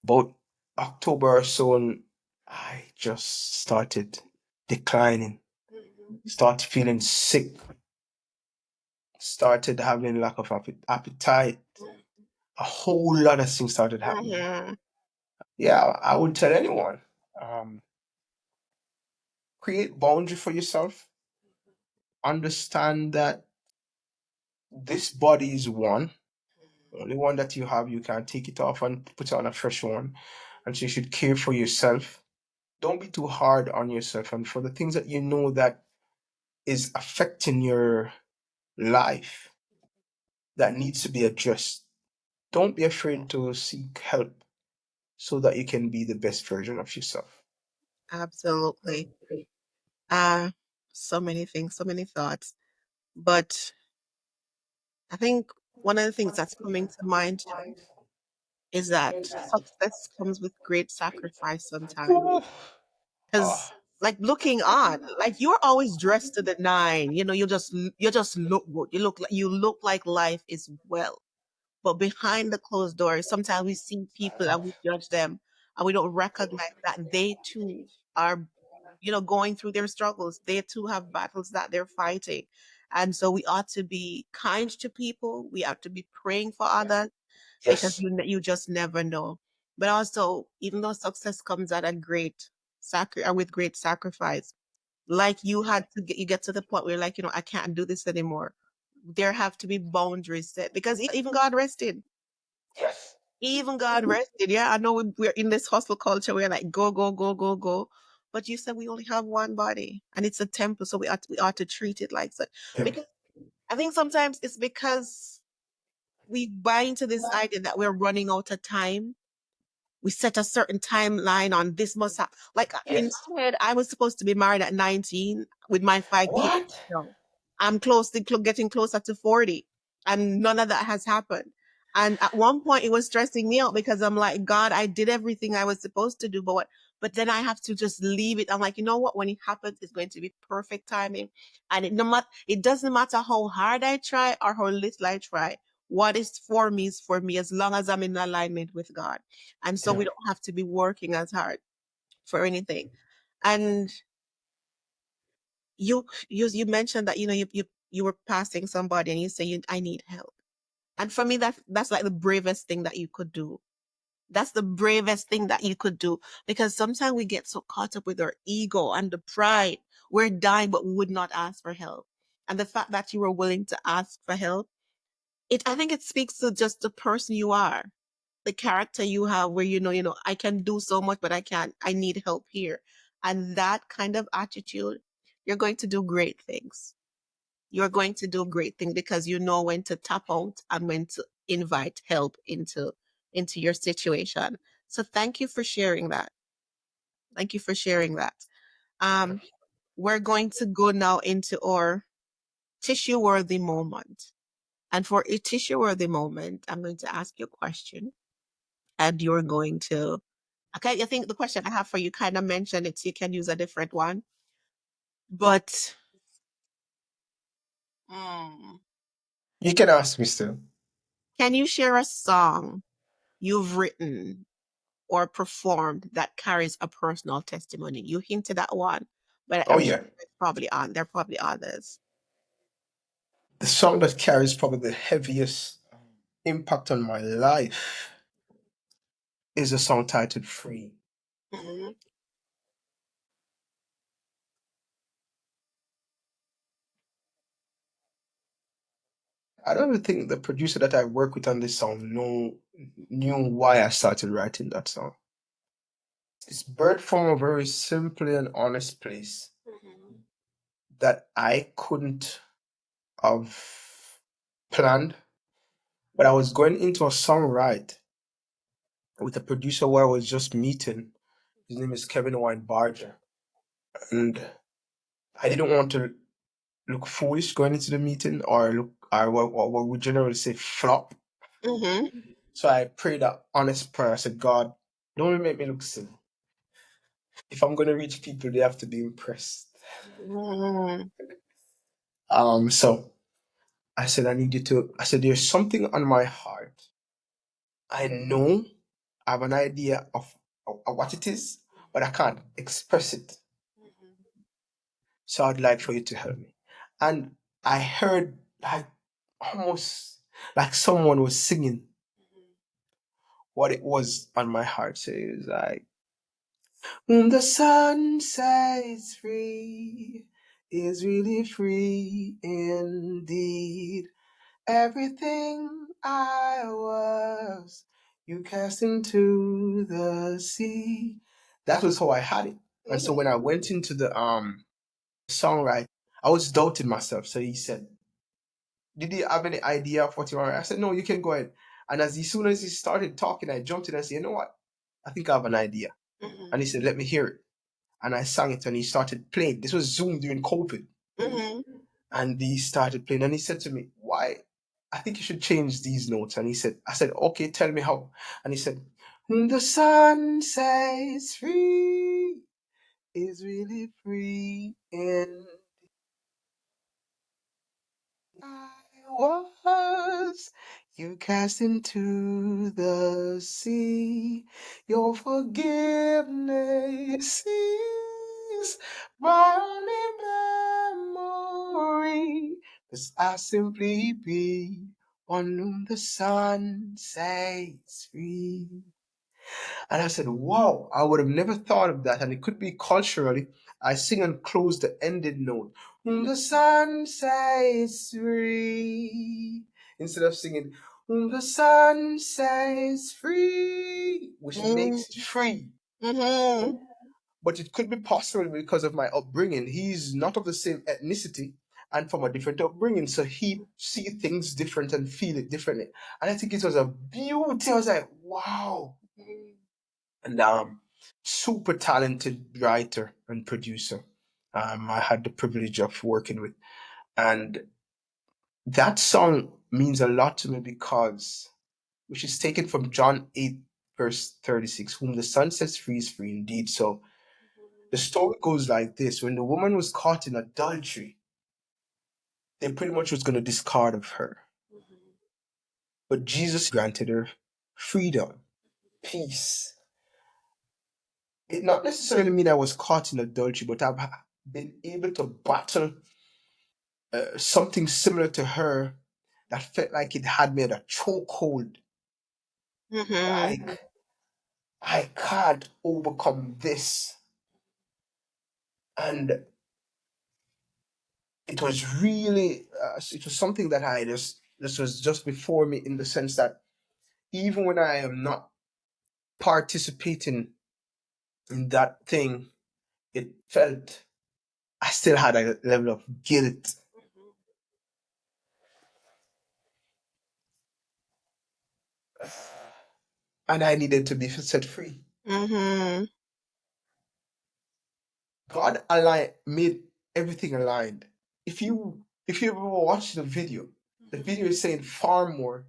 about October or so, and I just started declining, started feeling sick, started having lack of appetite. A whole lot of things started happening. Mm-hmm. Yeah, I would tell anyone, um, create boundary for yourself. Understand that this body is one. Only one that you have, you can take it off and put on a fresh one. And so you should care for yourself. Don't be too hard on yourself. And for the things that you know that is affecting your life that needs to be addressed, don't be afraid to seek help so that you can be the best version of yourself. Absolutely. Uh, so many things, so many thoughts. But I think one of the things that's coming to mind is that success comes with great sacrifice sometimes. Ooh. Because Ah, like looking on, like you're always dressed to the nine, you just look good. You look like life is well. But behind the closed doors, sometimes we see people and we judge them and we don't recognize that they too are, going through their struggles. They too have battles that they're fighting. And so we ought to be kind to people. We ought to be praying for others because yes, you just never know. But also, even though success comes at a great or with great sacrifice, like you get to the point where like, I can't do this anymore. There have to be boundaries set because even God rested. yes, Even God rested. Yeah, I know we're in this hustle culture. We're like go, go, go, go, go. But you said we only have one body and it's a temple, so we ought to treat it like such. yep, Because I think sometimes it's because we buy into this idea that we're running out of time. We set a certain timeline on this must happen. Like in yes. my head, I was supposed to be married at 19 with my 5 kids. What? No, I'm close to getting closer to 40, and none of that has happened. And at one point, it was stressing me out because I'm like, God, I did everything I was supposed to do, but what? But then I have to just leave it. I'm like, you know what? When it happens, it's going to be perfect timing, and it doesn't matter how hard I try or how little I try. What is for me is for me, as long as I'm in alignment with God. And so we Yep, don't have to be working as hard for anything. And you mentioned that you were passing somebody and you say I need help. And for me that's like the bravest thing that you could do. That's the bravest thing that you could do because sometimes we get so caught up with our ego and the pride. We're dying but we would not ask for help. And the fact that you were willing to ask for help, I think it speaks to just the person you are, the character you have where I can do so much but I need help here. And that kind of attitude, you're going to do great things. You're going to do great things because you know when to tap out and when to invite help into your situation. So thank you for sharing that. Thank you for sharing that. um we're going to go now into our tissue worthy moment. And for a tissue worthy moment, I'm going to ask you a question and you're going to, okay, I think the question I have for you kind of mentioned it, so you can use a different one. But mm, you can ask me still. can you share a song you've written or performed that carries a personal testimony? You hinted at one, but Oh I'm sure yeah, there are probably others. the song that carries probably the heaviest impact on my life is a song titled "Free." Mhm. I don't even think the producer that I work with on this song knew why I started writing that song. It's birthed from a very simple and honest place. that I couldn't have planned, but I was going into a songwrite with a producer where I was just meeting. His name is Kevin Wine Barger. And I didn't want to look foolish going into the meeting or look or what we generally say flop. Mm-hmm. So I prayed that honest prayer. I said, God, don't make me look silly. If I'm gonna reach people, they have to be impressed. Mm-hmm. So I said, I need you to I said, there's something on my heart. I know I have an idea of what it is, but I can't express it. So I'd like for you to help me. And I heard like almost like someone was singing what it was on my heart. So it was like, when the sun sets free is really free indeed. Everything I was, you cast into the sea. That was how I had it. And so when I went into the songwrite, I was doubting myself. So he said, did you have any idea of what you want? I said, no, you can go ahead. And as soon as he started talking, I jumped in and said, you know what? I think I have an idea. And he said, let me hear it. And I sang it and he started playing. This was Zoom during COVID. Mm-hmm. And he started playing and he said to me, why? I think you should change these notes. And he said, I said, okay, tell me how. And he said, when the sun says free is really free and I was you cast into the sea. Your forgiveness is my only memory. 'Cause I simply be on whom the sun sets free. And I said, wow, I would have never thought of that. And it could be culturally. I sing and close the ending note. When the sun sets free. Instead of singing, when the sun sets free, which makes it free. Mm-hmm. But it could be possible because of my upbringing. He's not of the same ethnicity and from a different upbringing. So he see things different and feel it differently. And I think it was a beauty. I was like, wow. And super talented writer and producer. I had the privilege of working with, and that song means a lot to me because, which is taken from John 8, verse 36, whom the Son sets free is free indeed. So the story goes like this: when the woman was caught in adultery, they pretty much was going to discard of her, but Jesus granted her freedom, peace. It not necessarily mean I was caught in adultery, but I've been able to battle something similar to her that felt like it had me at a chokehold. Mm-hmm. Like, I can't overcome this. And it was really, it was something that this was just before me in the sense that even when I am not participating in that thing, it felt, I still had a level of guilt. And I needed to be set free. Mm-hmm. God aligned, made everything aligned. If you ever watch the video is saying far more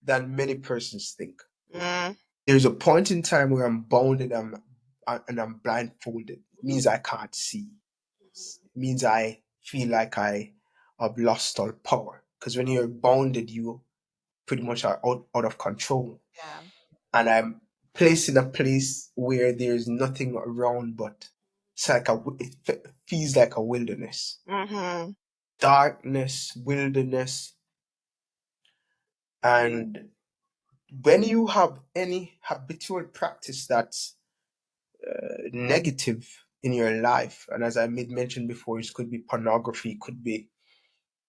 than many persons think. Mm-hmm. There's a point in time where I'm bounded and I'm blindfolded. It means I can't see. It means I feel like I have lost all power. Because when you're bounded, you pretty much are out of control. Yeah. And I'm placed in a place where there's nothing around but it's like it feels like a wilderness, Mm-hmm. darkness, wilderness. And when you have any habitual practice that's negative in your life, and as I made mention before, it could be pornography, it could be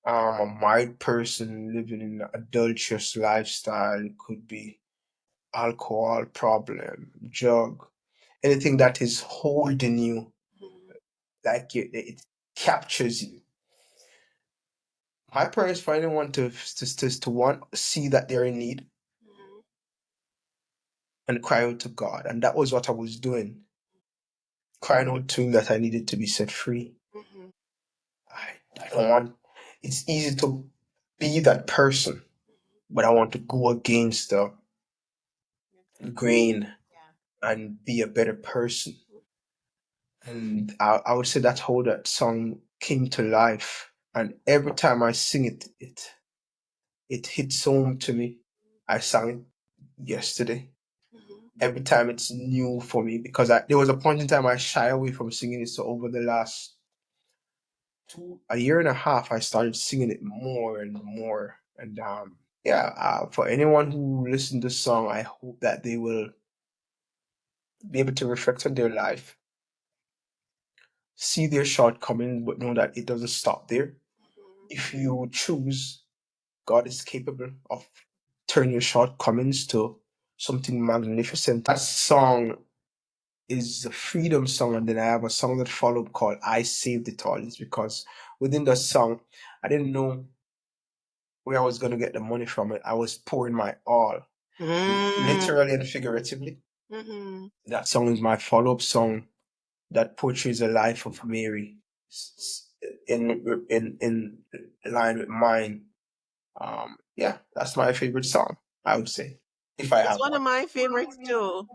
a married person living in an adulterous lifestyle, it could be alcohol problem, drug, anything that is holding you, like captures you. My prayers for anyone to want see that they're in need and cry out to God, and that was what I was doing, crying out to Him that I needed to be set free. I don't want. It's easy to be that person, but I want to go against the grain and be a better person. And I would say that's how that song came to life. And every time I sing it, it hits home to me. I sang it yesterday. Every time it's new for me because there was a point in time I shy away from singing it. So over the last a year and a half, I started singing it more and more. And yeah, for anyone who listens to the song, I hope that they will be able to reflect on their life, see their shortcomings, but know that it doesn't stop there. If you choose, God is capable of turning your shortcomings to something magnificent. That song is a freedom song, and then I have a song that followed called I Saved It All. It's because within the song, I didn't know where I was going to get the money from it. I was pouring my all, literally and figuratively. That song is my follow-up song that portrays the life of Mary in line with mine. Yeah, that's my favorite song, I would say, if I It's have one of one. my favorites too.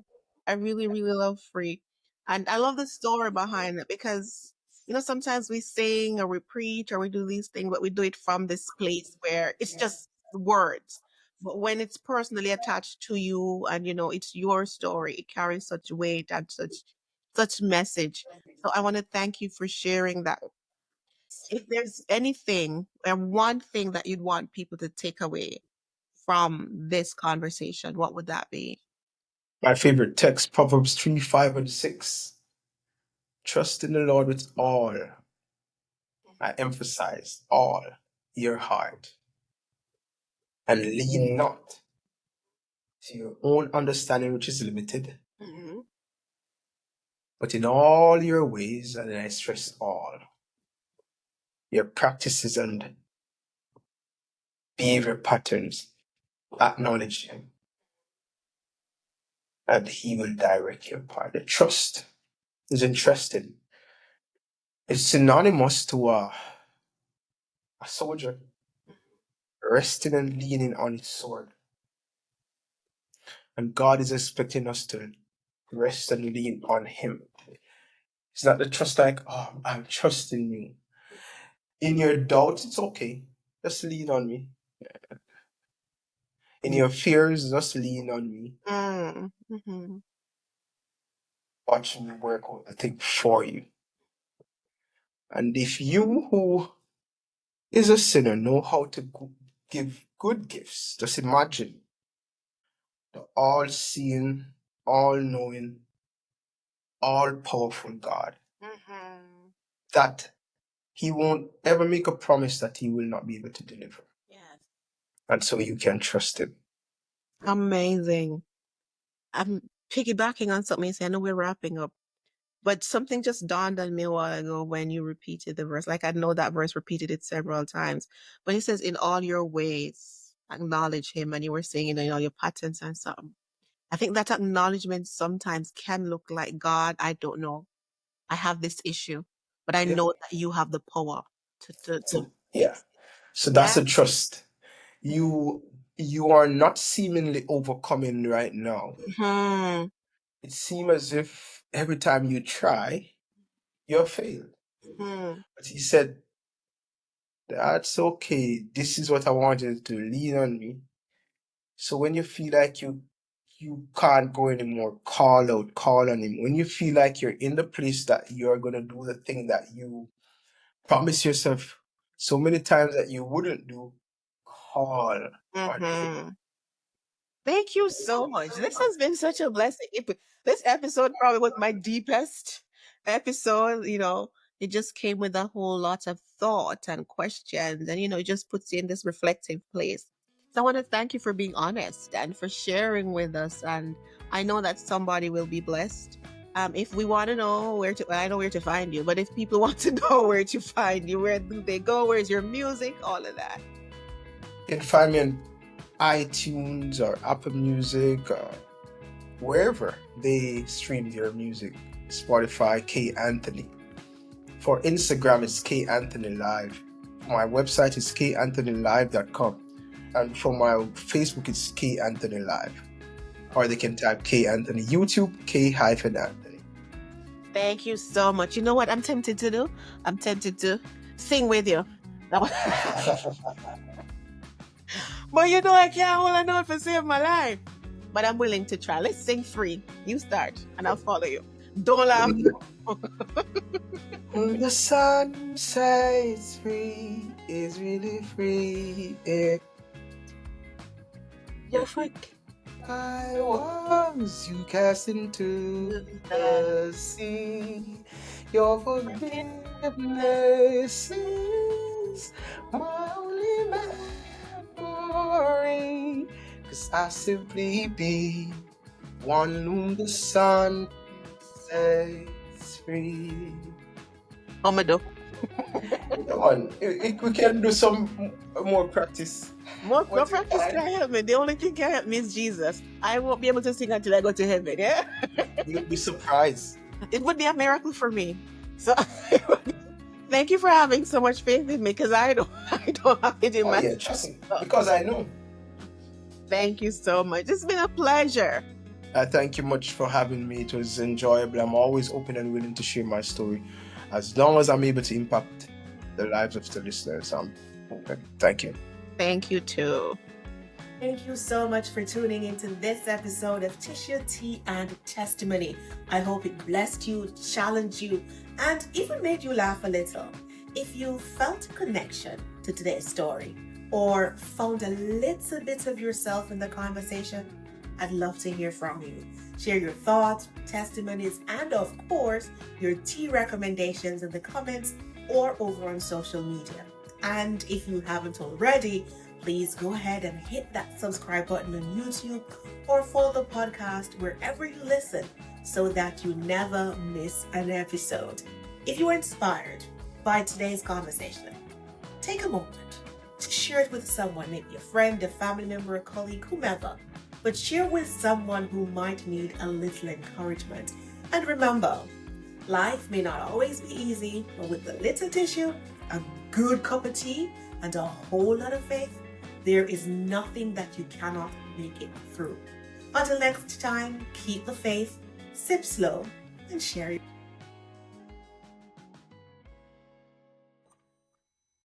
I really, really love Free. And I love the story behind it because, sometimes we sing or we preach or we do these things, but we do it from this place where it's just words. But when it's personally attached to you and, it's your story, it carries such weight and such message. So I want to thank you for sharing that. If there's anything and one thing that you'd want people to take away from this conversation, what would that be? My favorite text, Proverbs 3, 5, and 6. Trust in the Lord with all, I emphasize all, your heart, and lean not to your own understanding, which is limited, but in all your ways, and I stress all, your practices and behavior patterns, acknowledge Him, and He will direct your path. The trust is interesting. It's synonymous to a soldier resting and leaning on his sword. And God is expecting us to rest and lean on Him. It's not the trust like, oh, I'm trusting you. In your doubts, it's okay. Just lean on me. In your fears, just lean on me. Watch me work out the thing for you. And if you who is a sinner know how to give good gifts, just imagine the all seeing, all knowing, all powerful God that He won't ever make a promise that He will not be able to deliver. Yes. And so you can trust Him. Amazing. I'm piggybacking on something you said. I know we're wrapping up, but something just dawned on me a while ago when you repeated the verse. Like I know that verse repeated it several times, but it says, "In all your ways, acknowledge Him," and you were saying, all your patterns and something. I think that acknowledgement sometimes can look like, God, I don't know. I have this issue, but I Yeah. know that you have the power to So yeah. fix it. So that's Yeah. a trust. You are not seemingly overcoming right now. Hmm. It seems as if every time you try, you're failed. Hmm. But He said, that's okay. This is what I wanted to lean on me. So when you feel like you can't go anymore, call out, call on Him. When you feel like you're in the place that you're gonna do the thing that you promise yourself so many times that you wouldn't do, call on Him. Hmm. Thank you so much. This has been such a blessing. This episode probably was my deepest episode. It just came with a whole lot of thought and questions, and it just puts you in this reflective place. So I want to thank you for being honest and for sharing with us. And I know that somebody will be blessed If we want to know where to, I know where to find you, but if people want to know where to find you, where do they go? Where's your music? All of that. You can find me on iTunes or Apple Music, wherever they stream their music. Spotify, K Anthony. For Instagram, it's K Anthony Live. My website is kanthonylive.com. And for my Facebook, it's K Anthony Live. Or they can type K Anthony. YouTube, K-Anthony. Thank you so much. You know what I'm tempted to do? I'm tempted to sing with you. But you know I can't hold a note for save my life. But I'm willing to try. Let's sing free. You start and I'll follow you. Don't laugh. The sun says free is really free. You're free. I was you cast into the sea. Your forgiveness is my only memory. 'Cause I simply be one whom the sun sets free. Amado. Come on, we can do some more practice. More practice can help me. The only thing can help me is Jesus. I won't be able to sing until I go to heaven, yeah? You'll be surprised. It would be a miracle for me. So thank you for having so much faith in me, because I don't have it in myself. Yeah, trust me, because I know. Thank you so much. It's been a pleasure. Thank you much for having me. It was enjoyable. I'm always open and willing to share my story. As long as I'm able to impact the lives of the listeners, I'm open. Thank you. Thank you too. Thank you so much for tuning into this episode of Tissue, Tea, and Testimony. I hope it blessed you, challenged you, and even made you laugh a little. If you felt a connection to today's story or found a little bit of yourself in the conversation, I'd love to hear from you. Share your thoughts, testimonies, and of course, your tea recommendations in the comments or over on social media. And if you haven't already, please go ahead and hit that subscribe button on YouTube or follow the podcast wherever you listen so that you never miss an episode. If you were inspired by today's conversation, take a moment to share it with someone, maybe a friend, a family member, a colleague, whomever. But share with someone who might need a little encouragement. And remember, life may not always be easy, but with a little tissue, a good cup of tea, and a whole lot of faith, there is nothing that you cannot make it through. Until next time, keep the faith, sip slow, and share it.